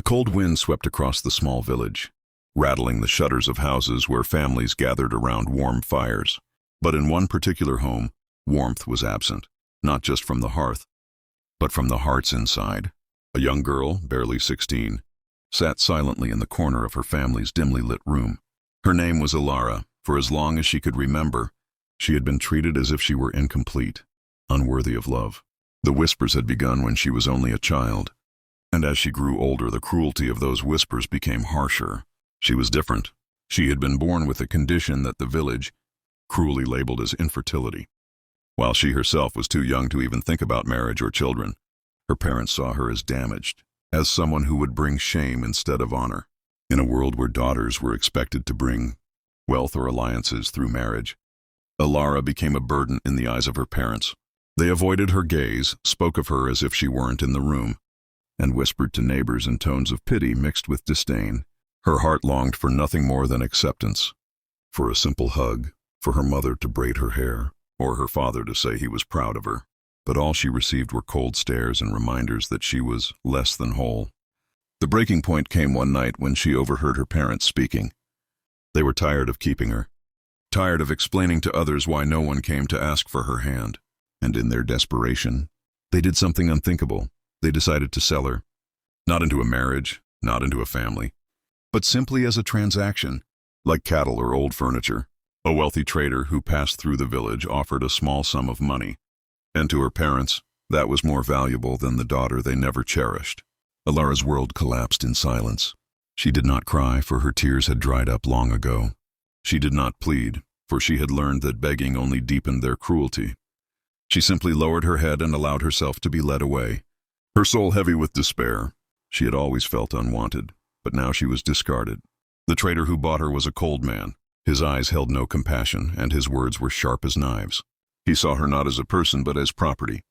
cold wind swept across the small village, rattling the shutters of houses where families gathered around warm fires. But in one particular home, warmth was absent, not just from the hearth, but from the hearts inside. A young girl, barely 16, sat silently in the corner of her family's dimly lit room. Her name was Elara. For as long as she could remember, she had been treated as if she were incomplete, unworthy of love. The whispers had begun when she was only a child, and as she grew older, the cruelty of those whispers became harsher. She was different. She had been born with a condition that the village cruelly labeled as infertility. While she herself was too young to even think about marriage or children, her parents saw her as damaged, as someone who would bring shame instead of honor. In a world where daughters were expected to bring wealth or alliances through marriage, Elara became a burden in the eyes of her parents. They avoided her gaze, spoke of her as if she weren't in the room, and whispered to neighbors in tones of pity mixed with disdain. Her heart longed for nothing more than acceptance, for a simple hug, for her mother to braid her hair, or her father to say he was proud of her. But all she received were cold stares and reminders that she was less than whole. The breaking point came one night when she overheard her parents speaking. They were tired of keeping her, tired of explaining to others why no one came to ask for her hand. And in their desperation, they did something unthinkable. They decided to sell her, not into a marriage, not into a family, but simply as a transaction, like cattle or old furniture. A wealthy trader who passed through the village offered a small sum of money, and to her parents, that was more valuable than the daughter they never cherished. Elara's world collapsed in silence. She did not cry, for her tears had dried up long ago. She did not plead, for she had learned that begging only deepened their cruelty. She simply lowered her head and allowed herself to be led away, her soul heavy with despair. She had always felt unwanted, but now she was discarded. The trader who bought her was a cold man. His eyes held no compassion, and his words were sharp as knives. He saw her not as a person, but as property,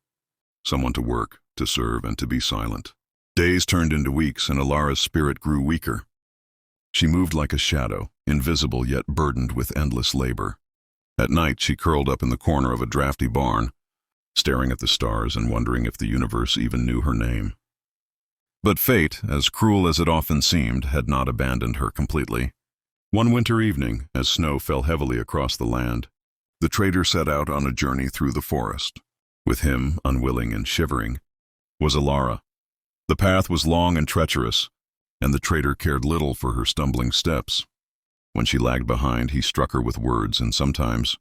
someone to work, to serve, and to be silent. Days turned into weeks, and Elara's spirit grew weaker. She moved like a shadow, invisible yet burdened with endless labor. At night, she curled up in the corner of a drafty barn, staring at the stars and wondering if the universe even knew her name. But fate, as cruel as it often seemed, had not abandoned her completely. One winter evening, as snow fell heavily across the land, the trader set out on a journey through the forest. With him, unwilling and shivering, was Elara. The path was long and treacherous, and the trader cared little for her stumbling steps. When she lagged behind, he struck her with words and sometimes